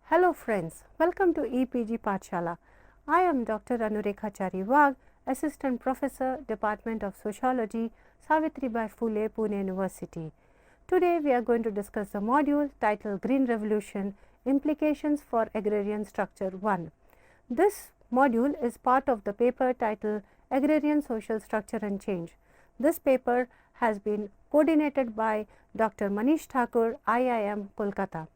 Hello friends, welcome to EPG Pathshala. I am Dr. Anurekha Chariwag, Assistant Professor, Department of Sociology, Savitribai Phule, Pune University. Today we are going to discuss the module titled Green Revolution, Implications for Agrarian Structure 1. This module is part of the paper titled Agrarian Social Structure and Change. This paper has been coordinated by Dr. Manish Thakur, IIM, Kolkata.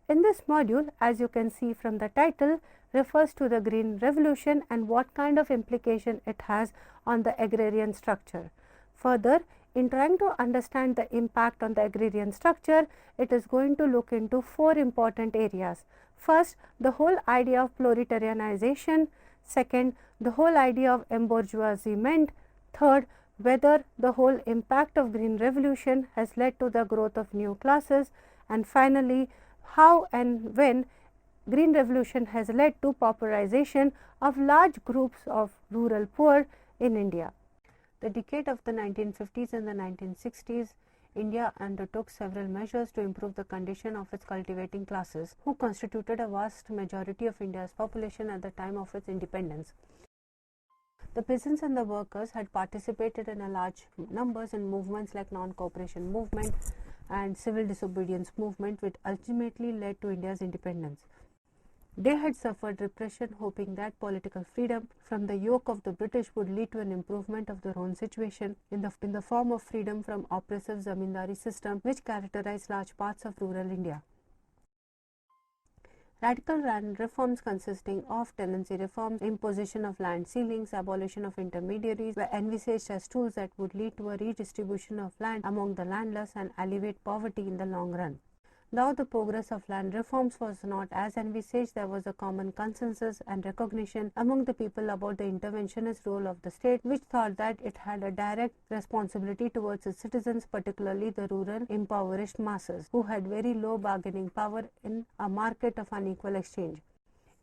In this module, as you can see from the title, refers to the Green Revolution and what kind of implication it has on the agrarian structure. Further, in trying to understand the impact on the agrarian structure, it is going to look into four important areas. First, the whole idea of proletarianization. Second, the whole idea of embourgeoisement. Third, whether the whole impact of Green Revolution has led to the growth of new classes. And finally, how and when Green Revolution has led to pauperization of large groups of rural poor in India. The decade of the 1950s and the 1960s, India undertook several measures to improve the condition of its cultivating classes, who constituted a vast majority of India's population at the time of its independence. The peasants and the workers had participated in a large numbers in movements like non-cooperation movement and civil disobedience movement, which ultimately led to India's independence. They had suffered repression, hoping that political freedom from the yoke of the British would lead to an improvement of their own situation in the form of freedom from oppressive zamindari system which characterized large parts of rural India. Radical land reforms consisting of tenancy reforms, imposition of land ceilings, abolition of intermediaries were envisaged as tools that would lead to a redistribution of land among the landless and alleviate poverty in the long run. Though the progress of land reforms was not as envisaged, there was a common consensus and recognition among the people about the interventionist role of the state, which thought that it had a direct responsibility towards its citizens, particularly the rural impoverished masses, who had very low bargaining power in a market of unequal exchange.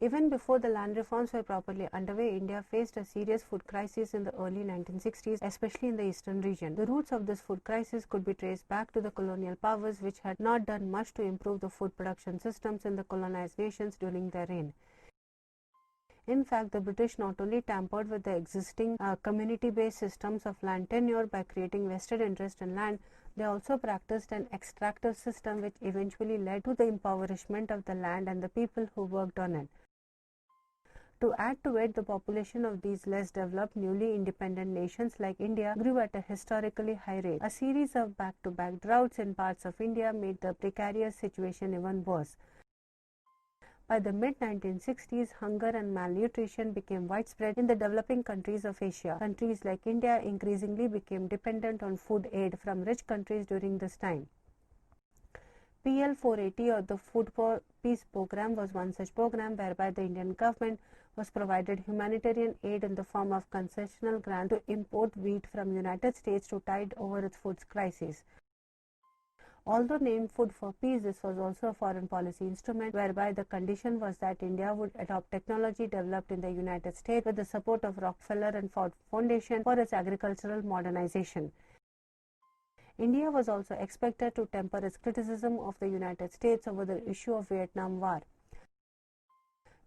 Even before the land reforms were properly underway, India faced a serious food crisis in the early 1960s, especially in the eastern region. The roots of this food crisis could be traced back to the colonial powers, which had not done much to improve the food production systems in the colonized nations during their reign. In fact, the British not only tampered with the existing community-based systems of land tenure by creating vested interest in land, they also practiced an extractive system which eventually led to the impoverishment of the land and the people who worked on it. To add to it, the population of these less developed, newly independent nations like India grew at a historically high rate. A series of back-to-back droughts in parts of India made the precarious situation even worse. By the mid-1960s, hunger and malnutrition became widespread in the developing countries of Asia. Countries like India increasingly became dependent on food aid from rich countries during this time. PL 480, or the Food for Peace program, was one such program whereby the Indian government was provided humanitarian aid in the form of concessional grant to import wheat from United States to tide over its food crisis. Although named Food for Peace, this was also a foreign policy instrument whereby the condition was that India would adopt technology developed in the United States with the support of Rockefeller and Ford Foundation for its agricultural modernization. India was also expected to temper its criticism of the United States over the issue of Vietnam War.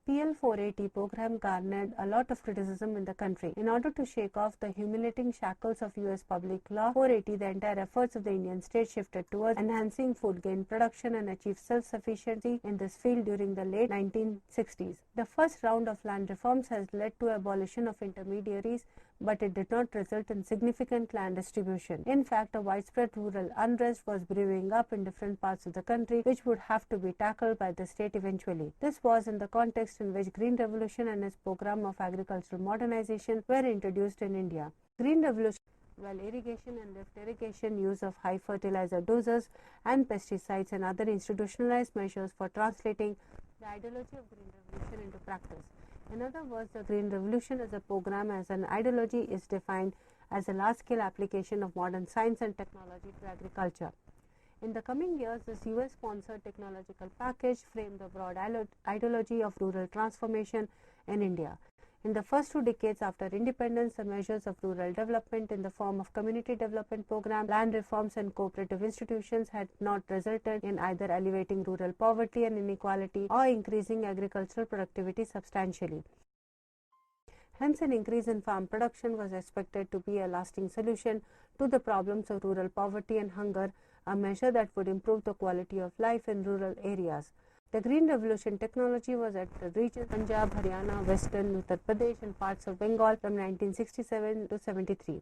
PL 480 program garnered a lot of criticism in the country. In order to shake off the humiliating shackles of US public law 480, the entire efforts of the Indian state shifted towards enhancing food grain production and achieve self-sufficiency in this field during the late 1960s. The first round of land reforms has led to abolition of intermediaries, but it did not result in significant land distribution. In fact, a widespread rural unrest was brewing up in different parts of the country, which would have to be tackled by the state eventually. This was in the context in which Green Revolution and its program of agricultural modernization were introduced in India. Green Revolution, while irrigation and lift irrigation, use of high fertilizer doses and pesticides and other institutionalized measures for translating the ideology of Green Revolution into practice. In other words, the Green Revolution as a program, as an ideology, is defined as a large-scale application of modern science and technology to agriculture. In the coming years, this US-sponsored technological package framed the broad ideology of rural transformation in India. In the first 2 decades after independence, the measures of rural development in the form of community development program, land reforms and cooperative institutions had not resulted in either alleviating rural poverty and inequality or increasing agricultural productivity substantially. Hence, an increase in farm production was expected to be a lasting solution to the problems of rural poverty and hunger, a measure that would improve the quality of life in rural areas. The Green Revolution technology was at the regions Punjab, Haryana, Western Uttar Pradesh and parts of Bengal from 1967 to 73.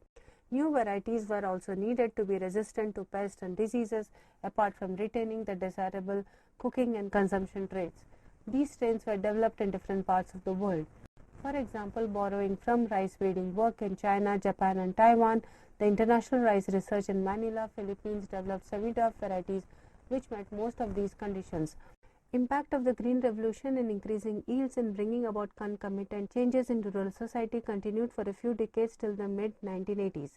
New varieties were also needed to be resistant to pests and diseases, apart from retaining the desirable cooking and consumption traits. These strains were developed in different parts of the world. For example, borrowing from rice breeding work in China, Japan and Taiwan, the International Rice Research in Manila, Philippines developed semi-dwarf varieties which met most of these conditions. Impact of the Green Revolution in increasing yields and bringing about concomitant changes in rural society continued for a few decades till the mid-1980s.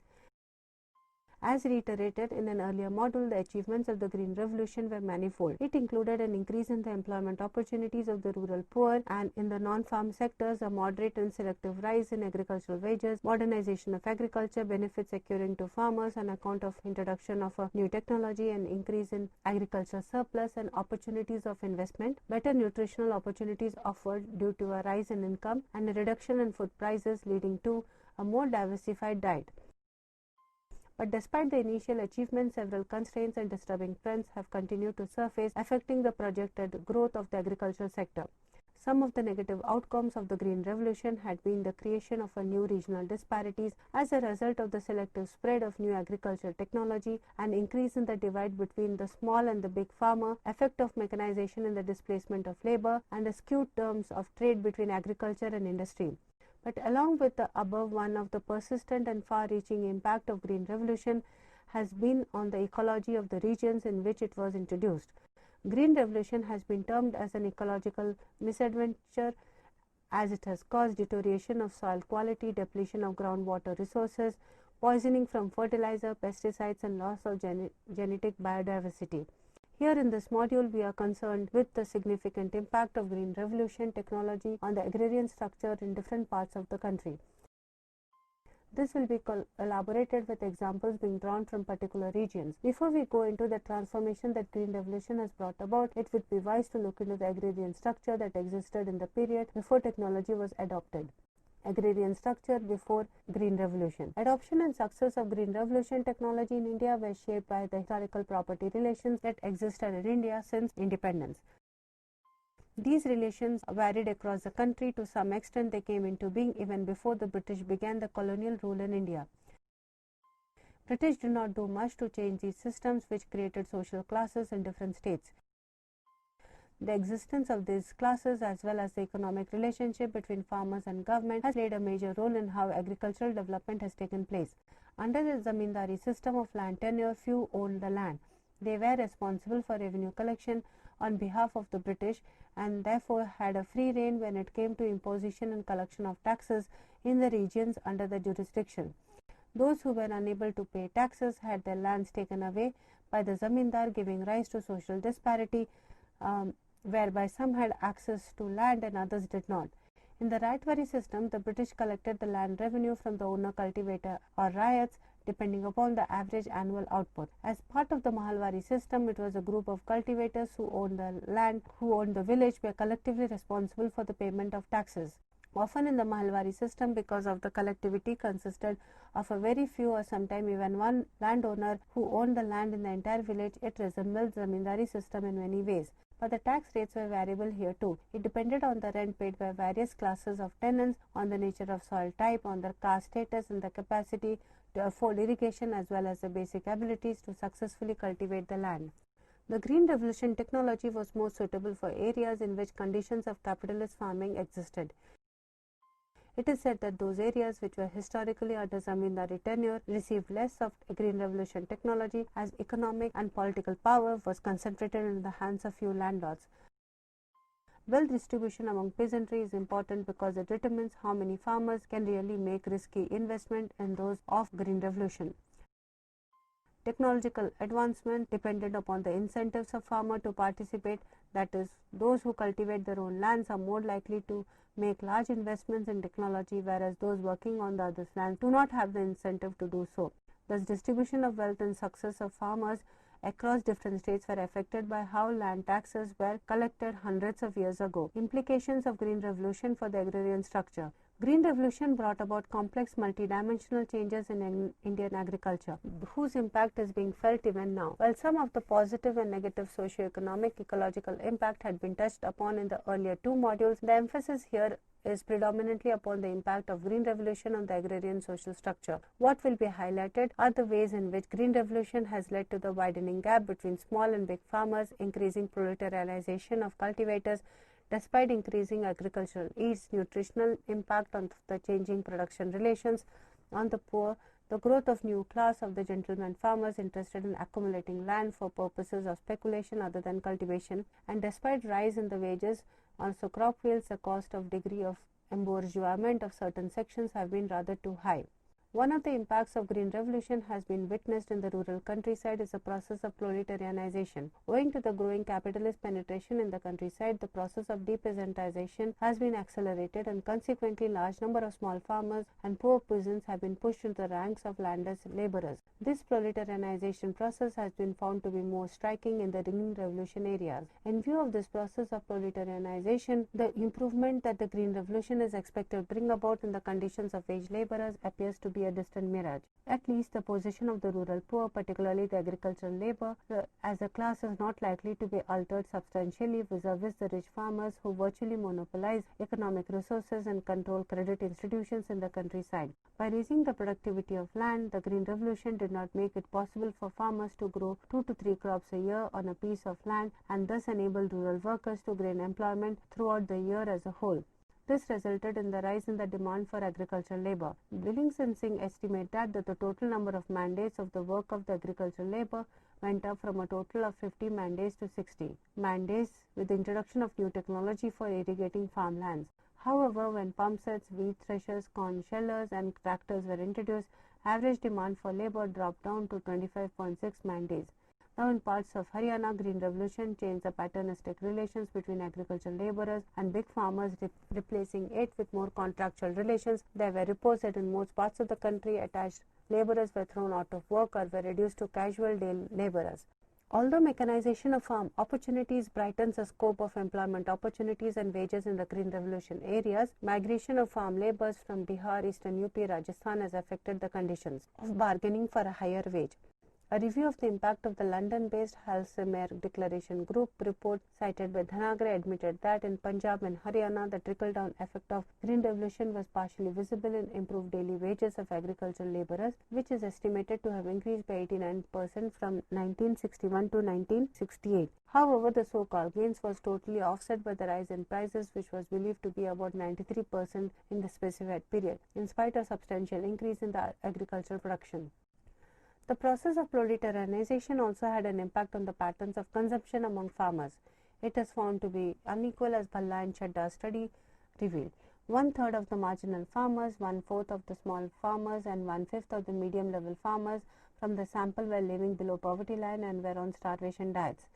As reiterated in an earlier module, the achievements of the Green Revolution were manifold. It included an increase in the employment opportunities of the rural poor, and in the non-farm sectors, a moderate and selective rise in agricultural wages, modernization of agriculture, benefits accruing to farmers on account of introduction of a new technology, and increase in agricultural surplus and opportunities of investment, better nutritional opportunities offered due to a rise in income, and a reduction in food prices leading to a more diversified diet. But despite the initial achievements, several constraints and disturbing trends have continued to surface, affecting the projected growth of the agricultural sector. Some of the negative outcomes of the Green Revolution had been the creation of a new regional disparities as a result of the selective spread of new agricultural technology, an increase in the divide between the small and the big farmer, effect of mechanization in the displacement of labor, and the skewed terms of trade between agriculture and industry. But along with the above, one of the persistent and far-reaching impact of Green Revolution has been on the ecology of the regions in which it was introduced. Green Revolution has been termed as an ecological misadventure as it has caused deterioration of soil quality, depletion of groundwater resources, poisoning from fertilizer, pesticides and loss of genetic biodiversity. Here in this module, we are concerned with the significant impact of Green Revolution technology on the agrarian structure in different parts of the country. This will be elaborated with examples being drawn from particular regions. Before we go into the transformation that Green Revolution has brought about, it would be wise to look into the agrarian structure that existed in the period before technology was adopted. Agrarian structure before Green Revolution. Adoption and success of Green Revolution technology in India were shaped by the historical property relations that existed in India since independence. These relations varied across the country. To some extent, they came into being even before the British began the colonial rule in India. British did not do much to change these systems, which created social classes in different states. The existence of these classes as well as the economic relationship between farmers and government has played a major role in how agricultural development has taken place. Under the zamindari system of land tenure, few owned the land. They were responsible for revenue collection on behalf of the British and therefore had a free rein when it came to imposition and collection of taxes in the regions under the jurisdiction. Those who were unable to pay taxes had their lands taken away by the zamindar, giving rise to social disparity, whereby some had access to land and others did not. In the Raitwari system, the British collected the land revenue from the owner, cultivator or ryots depending upon the average annual output. As part of the Mahalwari system, it was a group of cultivators who owned the land, who owned the village, were collectively responsible for the payment of taxes. Often in the Mahalwari system, because of the collectivity consisted of a very few or sometimes even one landowner who owned the land in the entire village, it resembled the zamindari system in many ways. But the tax rates were variable here too. It depended on the rent paid by various classes of tenants, on the nature of soil type, on their caste status and the capacity to afford irrigation as well as the basic abilities to successfully cultivate the land. The Green Revolution technology was more suitable for areas in which conditions of capitalist farming existed. It is said that those areas which were historically under zamindari tenure received less of Green Revolution technology as economic and political power was concentrated in the hands of few landlords. Wealth distribution among peasantry is important because it determines how many farmers can really make risky investment in those of Green Revolution. Technological advancement depended upon the incentives of farmer to participate, that is, those who cultivate their own lands are more likely to make large investments in technology, whereas those working on the other's land do not have the incentive to do so. Thus, distribution of wealth and success of farmers across different states were affected by how land taxes were collected hundreds of years ago. Implications of Green Revolution for the agrarian structure. Green Revolution brought about complex multidimensional changes in Indian agriculture, whose impact is being felt even now. While some of the positive and negative socio-economic ecological impact had been touched upon in the earlier two modules, the emphasis here is predominantly upon the impact of Green Revolution on the agrarian social structure. What will be highlighted are the ways in which Green Revolution has led to the widening gap between small and big farmers, increasing proletarianization of cultivators, despite increasing agricultural yields, nutritional impact on the changing production relations on the poor, the growth of new class of the gentleman farmers interested in accumulating land for purposes of speculation other than cultivation, and despite rise in the wages also crop fields, the cost of degree of embourgeoisement of certain sections have been rather too high. One of the impacts of Green Revolution has been witnessed in the rural countryside is the process of proletarianization. Owing to the growing capitalist penetration in the countryside, the process of depeasantization has been accelerated, and consequently large number of small farmers and poor peasants have been pushed into the ranks of landless laborers. This proletarianization process has been found to be more striking in the Green Revolution areas. In view of this process of proletarianization, the improvement that the Green Revolution is expected to bring about in the conditions of wage laborers appears to be a distant mirage. At least the position of the rural poor, particularly the agricultural labor, as a class is not likely to be altered substantially vis-a-vis the rich farmers who virtually monopolize economic resources and control credit institutions in the countryside. By raising the productivity of land, the Green Revolution did not make it possible for farmers to grow 2 to 3 crops a year on a piece of land and thus enable rural workers to gain employment throughout the year as a whole. This resulted in the rise in the demand for agricultural labor. Billings and Singh estimate that the total number of mandates of the work of the agricultural labor went up from a total of 50 mandates to 60 mandates with the introduction of new technology for irrigating farmlands. However, when pump sets, wheat threshers, corn shellers and tractors were introduced, average demand for labor dropped down to 25.6 mandates. Now, in parts of Haryana, Green Revolution changed the patternistic relations between agricultural laborers and big farmers, replacing it with more contractual relations. There were reports that in most parts of the country, attached laborers were thrown out of work or were reduced to casual day laborers. Although mechanization of farm opportunities brightens the scope of employment opportunities and wages in the Green Revolution areas, migration of farm laborers from Bihar, Eastern UP, Rajasthan has affected the conditions of bargaining for a higher wage. A review of the impact of the London-based Halsemer Declaration Group report cited by Dhanagre admitted that in Punjab and Haryana, the trickle-down effect of Green Revolution was partially visible in improved daily wages of agricultural laborers, which is estimated to have increased by 89% from 1961 to 1968. However, the so-called gains was totally offset by the rise in prices, which was believed to be about 93% in the specified period, in spite of substantial increase in the agricultural production. The process of proletarianization also had an impact on the patterns of consumption among farmers. It is found to be unequal, as Bhalla and Chadda's study revealed. 1/3 of the marginal farmers, 1/4 of the small farmers, and 1/5 of the medium-level farmers from the sample were living below poverty line and were on starvation diets.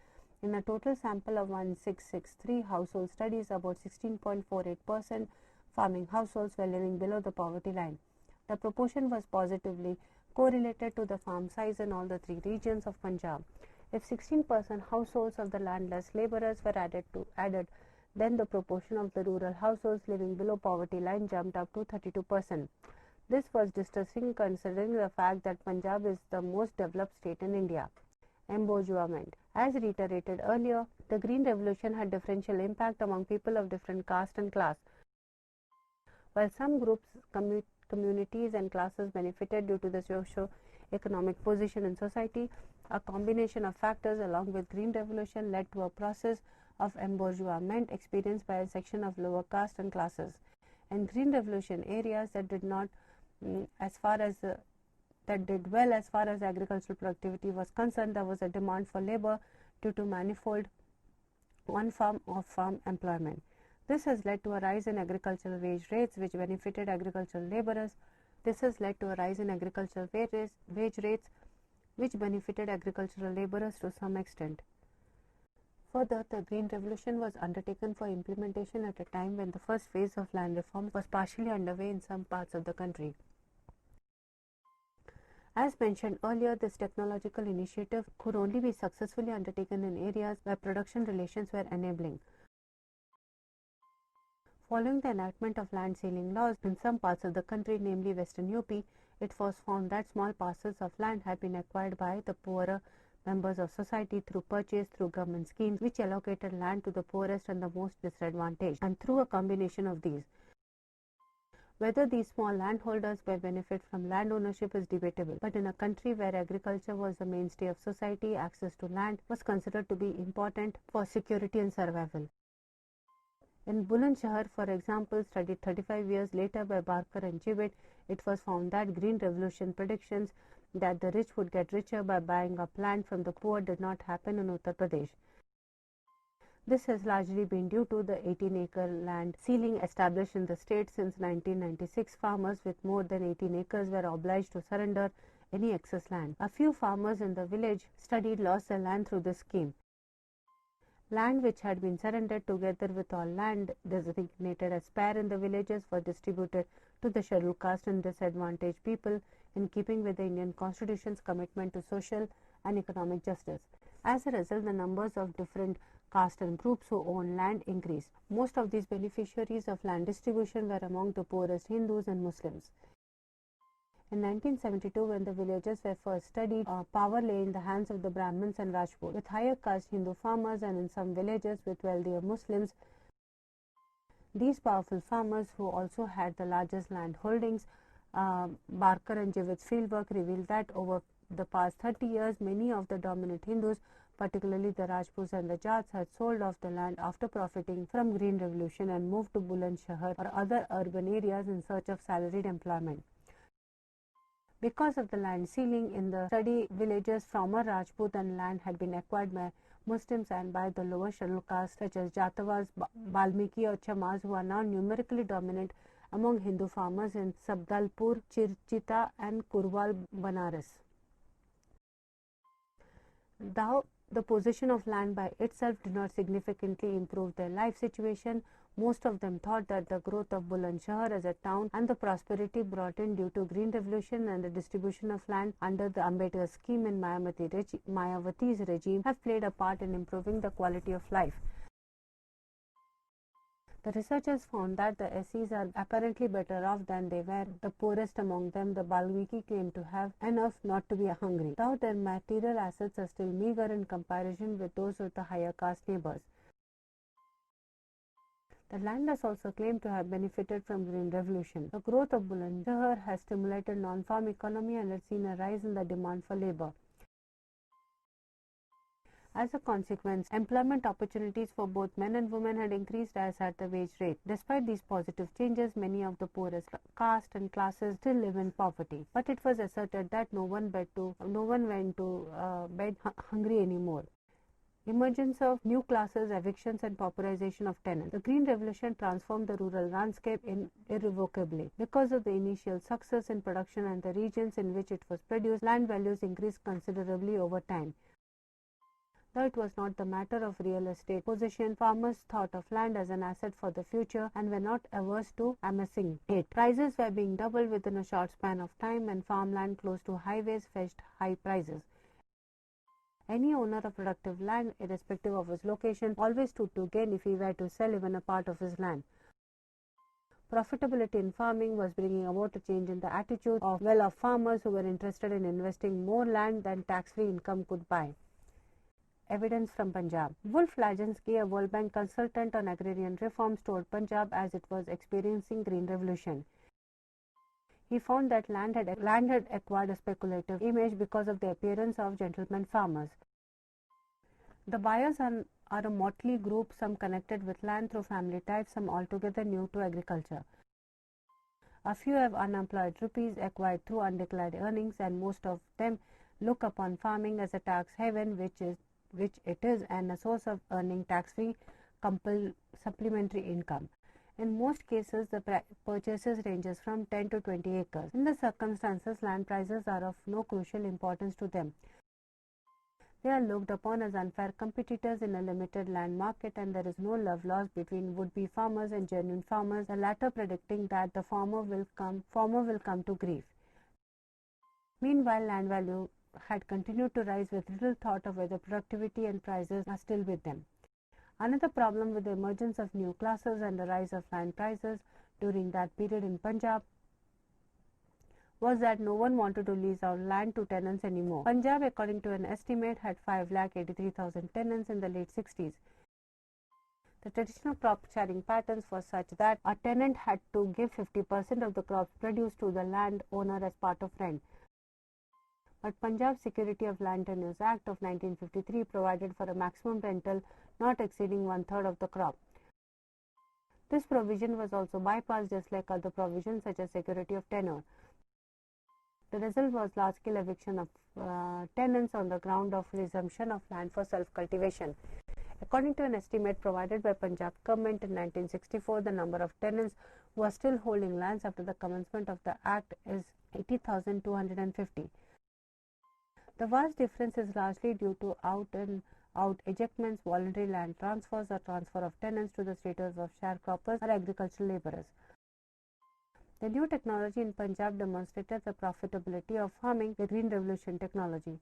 In a total sample of 1663 household studies, about 16.48% farming households were living below the poverty line. The proportion was positively correlated to the farm size in all the three regions of Punjab. If 16% households of the landless laborers were added, then the proportion of the rural households living below poverty line jumped up to 32%. This was distressing considering the fact that Punjab is the most developed state in India. Embourgeoisment. As reiterated earlier, the Green Revolution had differential impact among people of different caste and class. While some groups, communities and classes benefited due to the socio-economic position in society, a combination of factors along with Green Revolution led to a process of embourgeoisement experienced by a section of lower caste and classes. In Green Revolution areas that did not that did well as far as agricultural productivity was concerned, there was a demand for labor due to manifold on-farm, off-farm employment. This has led to a rise in agricultural wage rates, which benefited agricultural laborers. This has led to a rise in agricultural wage rates, which benefited agricultural laborers to some extent. Further, the Green Revolution was undertaken for implementation at a time when the first phase of land reform was partially underway in some parts of the country. As mentioned earlier, this technological initiative could only be successfully undertaken in areas where production relations were enabling. Following the enactment of land ceiling laws in some parts of the country, namely Western UP, it was found that small parcels of land had been acquired by the poorer members of society through purchase through government schemes which allocated land to the poorest and the most disadvantaged, and through a combination of these. Whether these small landholders may benefit from land ownership is debatable, but in a country where agriculture was the mainstay of society, access to land was considered to be important for security and survival. In Bulandshahr, for example, studied 35 years later by Barker and Jewett, it was found that Green Revolution predictions that the rich would get richer by buying up land from the poor did not happen in Uttar Pradesh. This has largely been due to the 18-acre land ceiling established in the state since 1996. Farmers with more than 18 acres were obliged to surrender any excess land. A few farmers in the village studied lost their land through this scheme. Land which had been surrendered together with all land designated as spare in the villages were distributed to the scheduled caste and disadvantaged people in keeping with the Indian Constitution's commitment to social and economic justice. As a result, the numbers of different castes and groups who own land increased. Most of these beneficiaries of land distribution were among the poorest Hindus and Muslims. In 1972, when the villages were first studied, power lay in the hands of the Brahmins and Rajputs, with higher caste Hindu farmers and in some villages with wealthier Muslims. These powerful farmers, who also had the largest land holdings, Barker and Jewett's fieldwork revealed that over the past 30 years, many of the dominant Hindus, particularly the Rajputs and the Jats, had sold off the land after profiting from Green Revolution and moved to Bulandshahr or other urban areas in search of salaried employment. Because of the land ceiling in the study villages, former Rajput and land had been acquired by Muslims and by the lower scheduled castes such as Jatavas, Balmiki or Chamars, who are now numerically dominant among Hindu farmers in Sabdalpur, Chirchita and Kurwal, Banaras. Though the possession of land by itself did not significantly improve their life situation, most of them thought that the growth of Bulandshahr as a town and the prosperity brought in due to Green Revolution and the distribution of land under the Ambedkar scheme in Mayawati's regime have played a part in improving the quality of life. The researchers found that the SCs are apparently better off than they were. The poorest among them, the Balmiki, claimed to have enough not to be hungry, though their material assets are still meager in comparison with those of the higher caste neighbors. The landless also claim to have benefited from Green Revolution. The growth of Bulandshahr has stimulated non-farm economy and has seen a rise in the demand for labor. As a consequence, employment opportunities for both men and women had increased as had the wage rate. Despite these positive changes, many of the poorest caste and classes still live in poverty. But it was asserted that no one went to bed hungry anymore. Emergence of new classes, evictions and pauperization of tenants. The Green Revolution transformed the rural landscape irrevocably. Because of the initial success in production and the regions in which it was produced, land values increased considerably over time. Though it was not the matter of real estate possession, farmers thought of land as an asset for the future and were not averse to amassing it. Prices were being doubled within a short span of time, and farmland close to highways fetched high prices. Any owner of productive land, irrespective of its location, always stood to gain if he were to sell even a part of his land. Profitability in farming was bringing about a change in the attitude of well-off farmers who were interested in investing more land than tax-free income could buy. Evidence from Punjab. Wolf Lajansky, a World Bank consultant on agrarian reforms, told Punjab as it was experiencing Green Revolution. He found that land had acquired a speculative image because of the appearance of gentlemen farmers. The buyers are a motley group, some connected with land through family ties, some altogether new to agriculture. A few have unemployed rupees acquired through undeclared earnings, and most of them look upon farming as a tax haven, which it is, and a source of earning tax-free supplementary income. In most cases, the purchases ranges from 10 to 20 acres. In the circumstances, land prices are of no crucial importance to them. They are looked upon as unfair competitors in a limited land market, and there is no love lost between would-be farmers and genuine farmers, the latter predicting that the former will come to grief. Meanwhile, land value had continued to rise with little thought of whether productivity and prices are still with them. Another problem with the emergence of new classes and the rise of land prices during that period in Punjab was that no one wanted to lease out land to tenants anymore. Punjab, according to an estimate, had 5,83,000 tenants in the late 60s. The traditional crop sharing patterns were such that a tenant had to give 50% of the crops produced to the land owner as part of rent. But Punjab Security of Land Tenures Act of 1953 provided for a maximum rental not exceeding one-third of the crop. This provision was also bypassed, just like other provisions such as security of tenure. The result was large-scale eviction of tenants on the ground of resumption of land for self-cultivation. According to an estimate provided by Punjab government in 1964, the number of tenants who are still holding lands after the commencement of the Act is 80,250. The vast difference is largely due to out ejectments, voluntary land transfers, or transfer of tenants to the status of sharecroppers or agricultural laborers. The new technology in Punjab demonstrated the profitability of farming, the Green Revolution technology.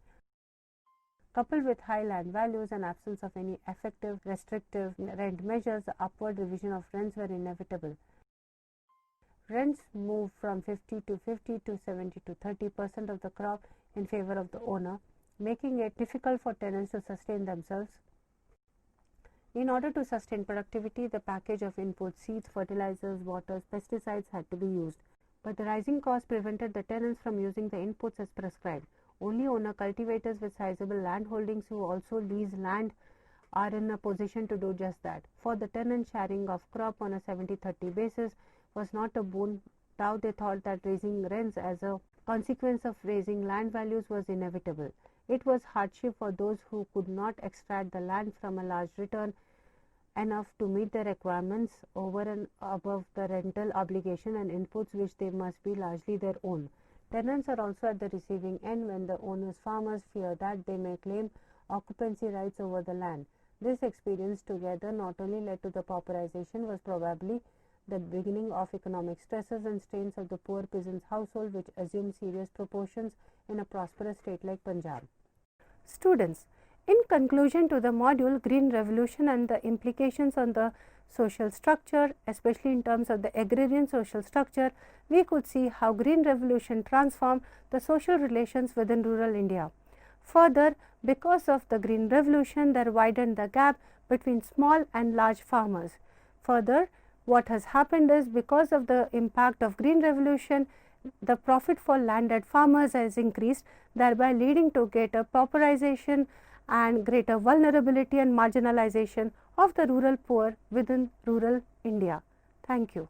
Coupled with high land values and absence of any effective restrictive rent measures, the upward revision of rents were inevitable. Rents moved from 50 to 70 to 30% of the crop in favor of the owner, making it difficult for tenants to sustain themselves. In order to sustain productivity, the package of inputs, seeds, fertilizers, waters, pesticides had to be used. But the rising cost prevented the tenants from using the inputs as prescribed. Only owner cultivators with sizable land holdings who also lease land are in a position to do just that. For the tenant, sharing of crop on a 70-30 basis was not a boon. Now they thought that raising rents as a consequence of raising land values was inevitable. It was hardship for those who could not extract the land from a large return enough to meet their requirements over and above the rental obligation and inputs, which they must be largely their own. Tenants are also at the receiving end when the owners farmers fear that they may claim occupancy rights over the land. This experience together not only led to the pauperization, was probably the beginning of economic stresses and strains of the poor peasant's household, which assumed serious proportions in a prosperous state like Punjab. Students, in conclusion to the module Green Revolution and the implications on the social structure, especially in terms of the agrarian social structure, we could see how Green Revolution transformed the social relations within rural India. Further, because of the Green Revolution, there widened the gap between small and large farmers. Further, what has happened is, because of the impact of Green Revolution, the profit for landed farmers has increased, thereby leading to greater pauperization and greater vulnerability and marginalization of the rural poor within rural India. Thank you.